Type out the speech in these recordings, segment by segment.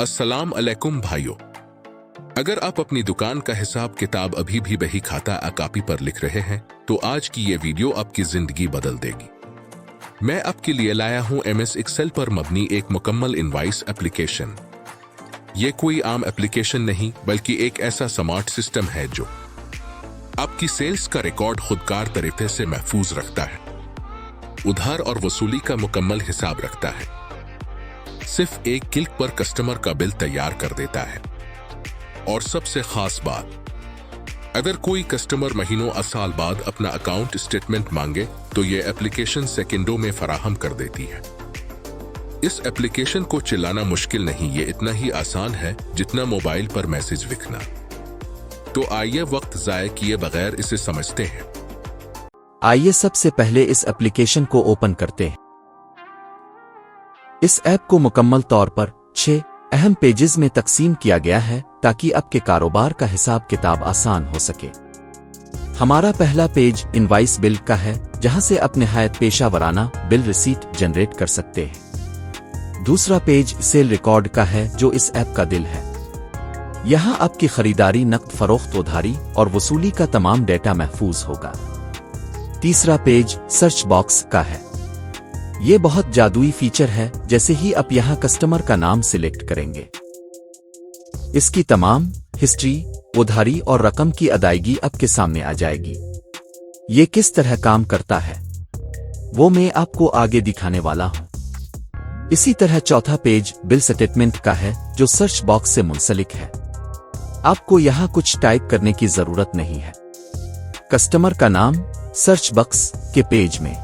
अस्सलाम अलैकुम भाइयों। अगर आप अपनी दुकान का हिसाब किताब अभी भी बही खाता कॉपी पर लिख रहे हैं तो आज की ये वीडियो आपकी जिंदगी बदल देगी। मैं आपके लिए लाया हूं MS एक्सेल पर मबनी एक मुकम्मल इनवॉइस एप्लीकेशन। ये कोई आम एप्लीकेशन नहीं बल्कि एक ऐसा स्मार्ट सिस्टम है जो आपकी सेल्स का रिकॉर्ड खुदकार तरीके से महफूज रखता है, उधार और वसूली का मुकम्मल हिसाब रखता है, सिर्फ एक क्लिक पर कस्टमर का बिल तैयार कर देता है। और सबसे खास बात, अगर कोई कस्टमर महीनों और साल बाद अपना अकाउंट स्टेटमेंट मांगे तो ये एप्लीकेशन सेकंडों में फराहम कर देती है। इस एप्लीकेशन को चलाना मुश्किल नहीं, ये इतना ही आसान है जितना मोबाइल पर मैसेज लिखना। तो आइए वक्त जाया किए बगैर इसे समझते हैं। आइए सबसे पहले इस एप्लीकेशन को ओपन करते हैं। इस ऐप को मुकम्मल तौर पर 6 अहम पेजेस में तकसीम किया गया है ताकि आपके कारोबार का हिसाब किताब आसान हो सके। हमारा पहला पेज इनवॉइस बिल का है, जहां से आप निहायत पेशा वराना बिल रिसीट जनरेट कर सकते हैं। दूसरा पेज सेल रिकॉर्ड का है, जो इस ऐप का दिल है। यहां आपकी खरीदारी, नकद फरोख्त, उधारी और वसूली का तमाम डेटा महफूज होगा। तीसरा पेज सर्च बॉक्स का है। ये बहुत जादुई फीचर है। जैसे ही आप यहां कस्टमर का नाम सिलेक्ट करेंगे, इसकी तमाम हिस्ट्री, उधारी और रकम की अदायगी आपके सामने आ जाएगी। ये किस तरह काम करता है वो मैं आपको आगे दिखाने वाला हूं। इसी तरह चौथा पेज बिल स्टेटमेंट का है, जो सर्च बॉक्स से मुंसलिक है। आपको यहां कुछ टाइप करने की जरूरत नहीं है। कस्टमर का नाम सर्च बॉक्स के पेज में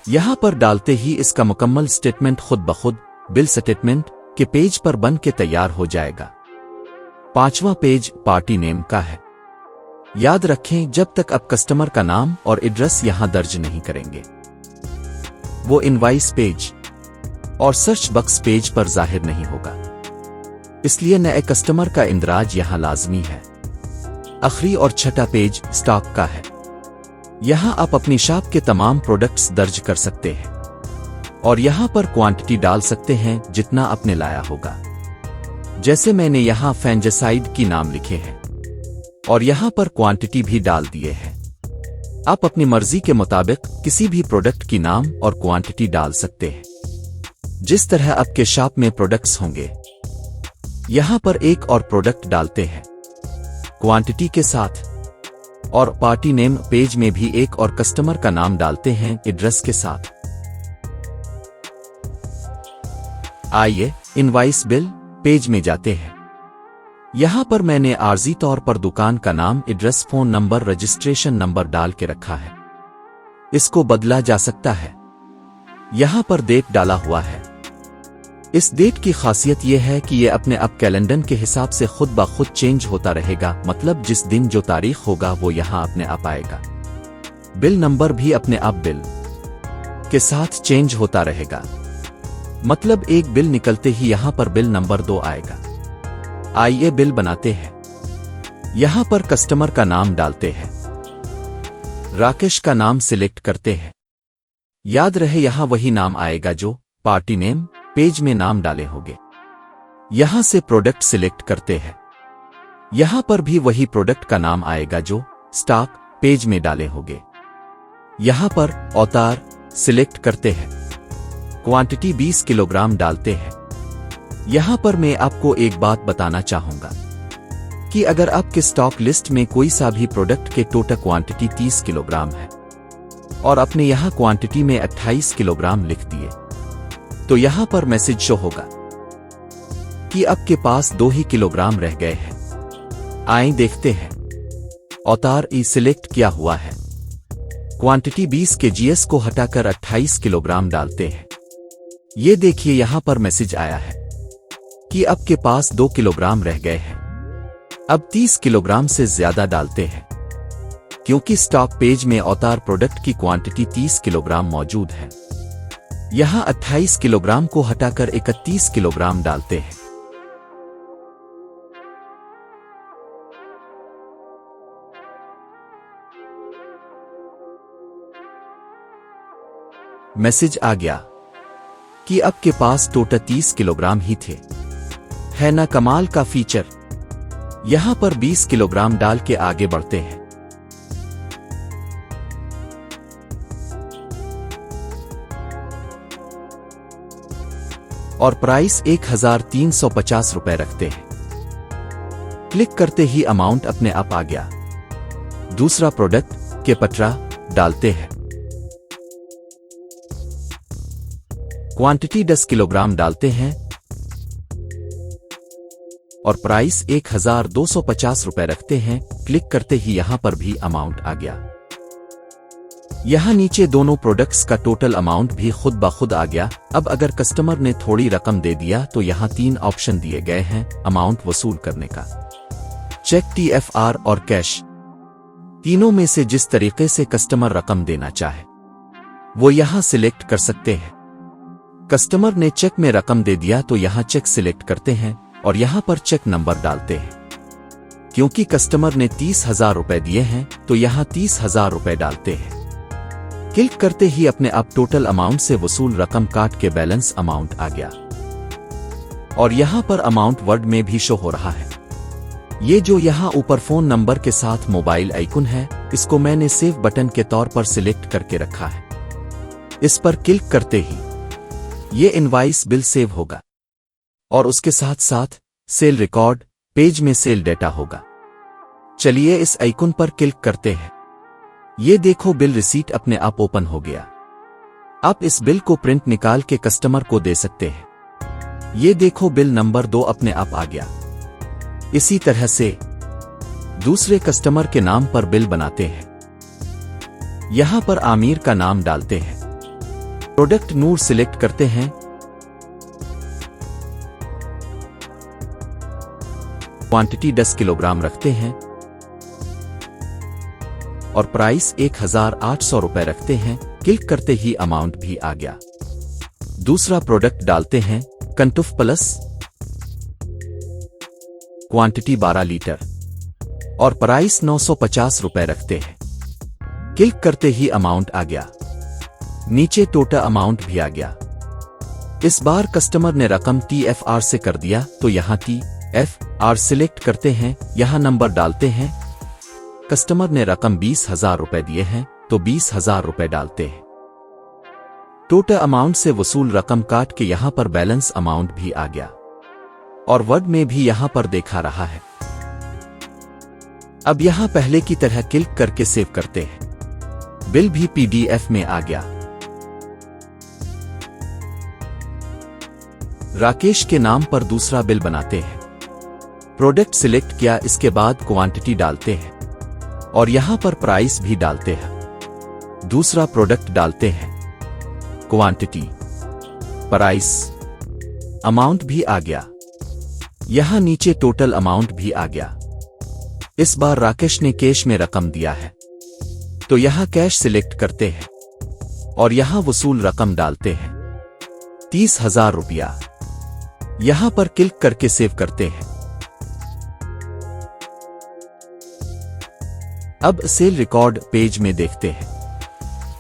यहां पर डालते ही इसका मुकम्मल स्टेटमेंट खुद ब खुद बिल स्टेटमेंट के पेज पर बन के तैयार हो जाएगा। पांचवा पेज पार्टी नेम का है। याद रखें, जब तक आप कस्टमर का नाम और एड्रेस यहां दर्ज नहीं करेंगे, वो इनवॉइस पेज और सर्च बॉक्स पेज पर जाहिर नहीं होगा। इसलिए नए कस्टमर का इंदराज यहां लाजमी है। आखिरी और छठा पेज स्टॉक का है। यहां आप अपनी शॉप के तमाम प्रोडक्ट्स दर्ज कर सकते हैं और यहां पर क्वांटिटी डाल सकते हैं जितना आपने लाया होगा। जैसे मैंने यहां फंजासाइड की नाम लिखे हैं और यहां पर क्वांटिटी भी डाल दिए हैं। आप अपनी मर्जी के मुताबिक किसी भी प्रोडक्ट की नाम और क्वांटिटी डाल सकते हैं, जिस तरह आपके शॉप में प्रोडक्ट्स होंगे। यहां पर एक और प्रोडक्ट डालते हैं क्वांटिटी के साथ, और पार्टी नेम पेज में भी एक और कस्टमर का नाम डालते हैं एड्रेस के साथ। आइए इनवॉइस बिल पेज में जाते हैं। यहां पर मैंने आर्जी तौर पर दुकान का नाम, address, phone number, registration number डाल के रखा है। इसको बदला जा सकता है। यहां पर डेट डाला हुआ है। इस डेट की खासियत यह है कि यह अपने आप कैलेंडर के हिसाब से खुद ब खुद चेंज होता रहेगा। मतलब जिस दिन जो तारीख होगा वो यहां अपने आप आएगा। बिल नंबर भी अपने आप बिल के साथ चेंज होता रहेगा। मतलब एक बिल निकलते ही यहां पर बिल नंबर 2 आएगा। आइए बिल बनाते हैं। यहां पर कस्टमर का नाम डालते हैं। राकेश का नाम सिलेक्ट करते हैं। याद रहे यहां वही नाम आएगा जो पार्टी नेम पेज में नाम डाले होंगे। यहां से प्रोडक्ट सिलेक्ट करते हैं। यहां पर भी वही प्रोडक्ट का नाम आएगा जो स्टॉक पेज में डाले होंगे। यहां पर अवतार सिलेक्ट करते हैं। क्वांटिटी 20 किलोग्राम डालते हैं। यहां पर मैं आपको एक बात बताना चाहूंगा कि अगर आपके स्टॉक लिस्ट में कोई सा भी प्रोडक्ट के टोटल क्वांटिटी 30 किलोग्राम है और आपने यहां क्वांटिटी में 28 किलोग्राम लिख दिए, तो यहां पर मैसेज शो होगा कि आपके पास 2 ही किलोग्राम रह गए हैं। आइए देखते हैं। अवतार ई सिलेक्ट किया हुआ है। क्वांटिटी 20 kgs को हटाकर 28 किलोग्राम डालते हैं। ये देखिए यहां पर मैसेज आया है कि आपके पास 2 किलोग्राम रह गए हैं। अब 30 किलोग्राम से ज्यादा डालते हैं, क्योंकि स्टॉक पेज में अवतार प्रोडक्ट की क्वांटिटी 30 किलोग्राम मौजूद है। यहां 28 किलोग्राम को हटाकर 31 किलोग्राम डालते हैं। मैसेज आ गया कि आपके पास टोटल 30 किलोग्राम ही थे। है ना कमाल का फीचर। यहां पर 20 किलोग्राम डाल के आगे बढ़ते हैं। और प्राइस 1350 रुपए रखते हैं। क्लिक करते ही अमाउंट अपने आप आ गया। दूसरा प्रोडक्ट के पटरा डालते हैं। क्वांटिटी 10 किलोग्राम डालते हैं और प्राइस 1250 रुपए रखते हैं। क्लिक करते ही यहां पर भी अमाउंट आ गया। यहां नीचे दोनों प्रोडक्ट्स का टोटल अमाउंट भी खुद ब खुद आ गया। अब अगर कस्टमर ने थोड़ी रकम दे दिया तो यहां 3 ऑप्शन दिए गए हैं अमाउंट वसूल करने का, चेक, TFR और कैश। तीनों में से जिस तरीके से कस्टमर रकम देना चाहे वो यहां सिलेक्ट कर सकते हैं। कस्टमर ने चेक में रकम दे दिया तो यहां चेक सिलेक्ट करते हैं और यहां पर चेक नंबर डालते हैं। क्योंकि कस्टमर ने 30,000 रुपए दिए हैं तो यहां 30,000 रुपए डालते हैं। क्लिक करते ही अपने आप टोटल अमाउंट से वसूल रकम काट के बैलेंस अमाउंट आ गया। और यहां पर अमाउंट वर्ड में भी शो हो रहा है। ये जो यहां ऊपर फोन नंबर के साथ मोबाइल आइकन है, इसको मैंने सेव बटन के तौर पर सिलेक्ट करके रखा है। इस पर क्लिक करते ही ये इनवॉइस बिल सेव होगा और उसके साथ साथ सेल रिकॉर्ड पेज में सेल डेटा होगा। चलिए इस आइकन पर क्लिक करते हैं। ये देखो बिल रिसीट अपने आप ओपन हो गया। आप इस बिल को प्रिंट निकाल के कस्टमर को दे सकते हैं। ये देखो बिल नंबर 2 अपने आप आ गया। इसी तरह से दूसरे कस्टमर के नाम पर बिल बनाते हैं। यहां पर आमिर का नाम डालते हैं। प्रोडक्ट नूर सिलेक्ट करते हैं। क्वांटिटी 10 किलोग्राम रखते हैं और प्राइस 1800 रुपए रखते हैं। क्लिक करते ही अमाउंट भी आ गया। दूसरा प्रोडक्ट डालते हैं कंटुफ प्लस, क्वांटिटी 12 लीटर और प्राइस 950 रुपए रखते हैं। क्लिक करते ही अमाउंट आ गया। नीचे टोटल अमाउंट भी आ गया। इस बार कस्टमर ने रकम TFR से कर दिया तो यहां TFR सिलेक्ट करते हैं। यहां नंबर डालते हैं। कस्टमर ने रकम 20,000 रुपए दिए हैं तो 20,000 रुपए डालते हैं। टोटल अमाउंट से वसूल रकम काट के यहां पर बैलेंस अमाउंट भी आ गया और वर्ड में भी यहां पर देखा रहा है। अब यहां पहले की तरह क्लिक करके सेव करते हैं। बिल भी PDF में आ गया। राकेश के नाम पर दूसरा बिल बनाते हैं। प्रोडक्ट सिलेक्ट किया, इसके बाद क्वांटिटी डालते हैं और यहां पर प्राइस भी डालते हैं। दूसरा प्रोडक्ट डालते हैं, क्वांटिटी, प्राइस, अमाउंट भी आ गया। यहां नीचे टोटल अमाउंट भी आ गया। इस बार राकेश ने कैश में रकम दिया है तो यहां कैश सिलेक्ट करते हैं और यहां वसूल रकम डालते हैं 30,000 रुपया। यहां पर क्लिक करके सेव करते हैं। अब सेल रिकॉर्ड पेज में देखते हैं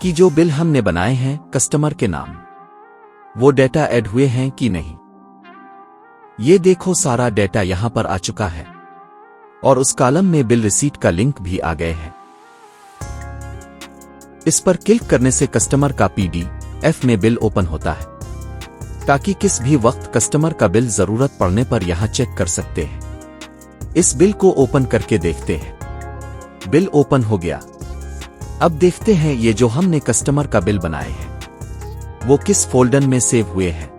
कि जो बिल हमने बनाए हैं कस्टमर के नाम, वो डेटा ऐड हुए हैं कि नहीं। ये देखो सारा डेटा यहां पर आ चुका है और उस कॉलम में बिल रिसीट का लिंक भी आ गए हैं। इस पर क्लिक करने से कस्टमर का PDF में बिल ओपन होता है ताकि किस भी वक्त कस्टमर का बिल जरूरत पड़ने पर यहां चेक कर सकते हैं। इस बिल को ओपन करके देखते हैं। बिल ओपन हो गया। अब देखते हैं ये जो हमने कस्टमर का बिल बनाए हैं वो किस फोल्डर में सेव हुए हैं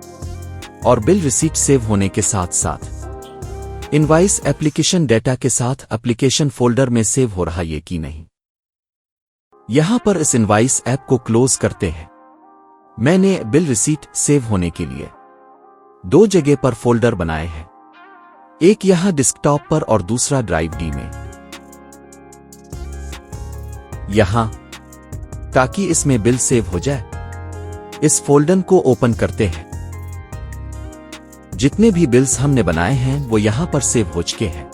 और बिल रिसीट सेव होने के साथ साथ इनवॉइस एप्लीकेशन डेटा के साथ एप्लीकेशन फोल्डर में सेव हो रहा ये कि नहीं। यहां पर इस इनवॉइस ऐप को क्लोज करते हैं। मैंने बिल रिसीट सेव होने के लिए 2 जगह पर फोल्डर बनाए हैं, एक यहां डेस्कटॉप पर और दूसरा ड्राइव D में। यहां ताकि इसमें बिल सेव हो जाए। इस फोल्डर को ओपन करते हैं। जितने भी बिल्स हमने बनाए हैं वो यहां पर सेव हो चुके हैं।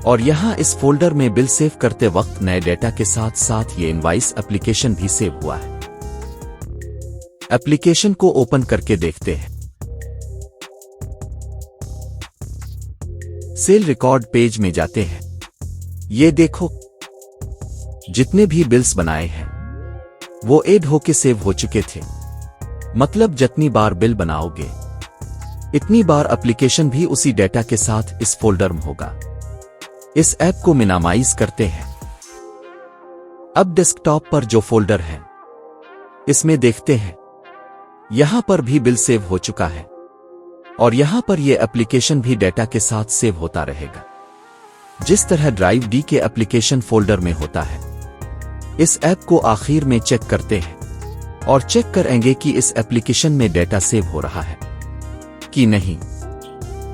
और यहां इस फोल्डर में बिल सेव करते वक्त नए डेटा के साथ साथ ये इनवॉइस एप्लीकेशन भी सेव हुआ है। एप्लीकेशन को ओपन करके देखते हैं। सेल रिकॉर्ड पेज में जाते हैं। ये देखो, जितने भी बिल्स बनाए हैं वो ऐड होके सेव हो चुके थे। मतलब जितनी बार बिल बनाओगे इतनी बार एप्लीकेशन भी उसी डेटा के साथ इस फोल्डर में होगा। इस ऐप को मिनिमाइज करते हैं। अब डेस्कटॉप पर जो फोल्डर है इसमें देखते हैं। यहां पर भी बिल सेव हो चुका है और यहां पर यह एप्लीकेशन भी डेटा के साथ सेव होता रहेगा, जिस तरह ड्राइव डी के एप्लीकेशन फोल्डर में होता है। इस ऐप को आखिर में चेक करते हैं और चेक करेंगे कि इस एप्लीकेशन में डेटा सेव हो रहा है कि नहीं।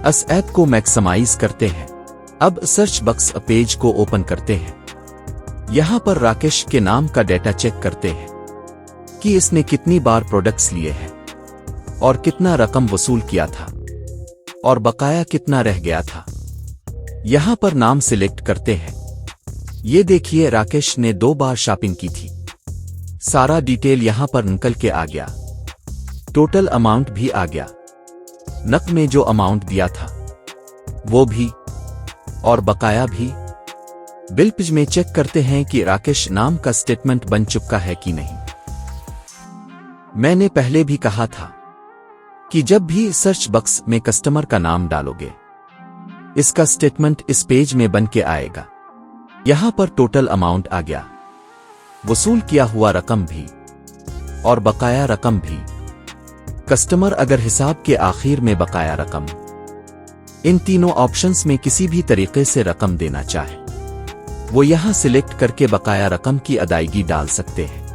इस ऐप को मैक्सिमाइज करते हैं। अब सर्च बॉक्स पेज को ओपन करते हैं। यहां पर राकेश के नाम का डेटा चेक करते हैं कि इसने कितनी बार प्रोडक्ट्स लिए हैं और कितना रकम वसूल किया था और बकाया कितना रह गया था। यहां पर नाम सिलेक्ट करते हैं। ये देखिए, राकेश ने 2 बार शॉपिंग की थी। सारा डिटेल यहां पर निकल के आ गया। टोटल अमाउंट भी आ गया। नक में जो अमाउंट दिया था वो भी और बकाया भी। बिल पेज में चेक करते हैं कि राकेश नाम का स्टेटमेंट बन चुका है कि नहीं। मैंने पहले भी कहा था कि जब भी सर्च बॉक्स में कस्टमर का नाम डालोगे इसका स्टेटमेंट इस पेज में बन के आएगा। यहां पर टोटल अमाउंट आ गया, वसूल किया हुआ रकम भी और बकाया रकम भी। कस्टमर अगर हिसाब के आखिर में बकाया रकम, इन तीनों ऑप्शंस में किसी भी तरीके से रकम देना चाहे वो यहां सिलेक्ट करके बकाया रकम की अदायगी डाल सकते हैं।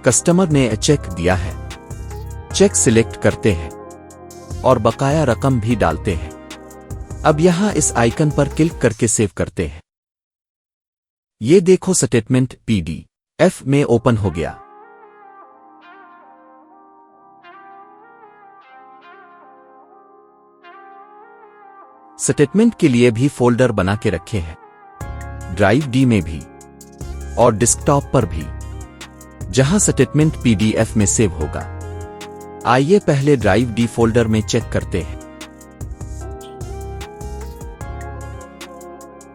कस्टमर ने चेक दिया है, चेक सिलेक्ट करते हैं और बकाया रकम भी डालते हैं। अब यहां इस आइकन पर क्लिक करके सेव करते हैं। ये देखो, स्टेटमेंट PDF में ओपन हो गया। स्टेटमेंट के लिए भी फोल्डर बना के रखे हैं, ड्राइव डी में भी और डेस्कटॉप पर भी, जहां स्टेटमेंट PDF में सेव होगा। आइए पहले ड्राइव डी फोल्डर में चेक करते हैं।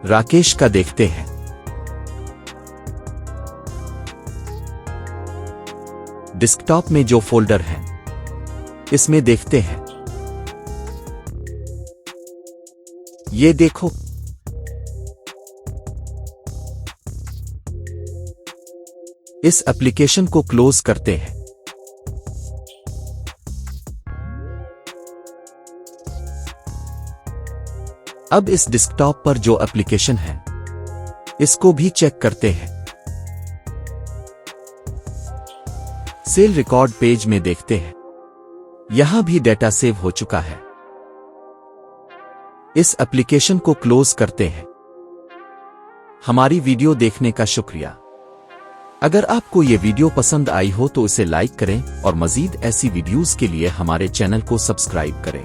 राकेश का देखते हैं। डेस्कटॉप में जो फोल्डर है इसमें देखते हैं। ये देखो, इस एप्लीकेशन को क्लोज करते हैं। अब इस डेस्कटॉप पर जो एप्लीकेशन है इसको भी चेक करते हैं। सेल रिकॉर्ड पेज में देखते हैं। यहां भी डेटा सेव हो चुका है। इस एप्लीकेशन को क्लोज करते हैं। हमारी वीडियो देखने का शुक्रिया। अगर आपको ये वीडियो पसंद आई हो तो इसे लाइक करें और मजीद ऐसी वीडियोस के लिए हमारे चैनल को सब्सक्राइब करें।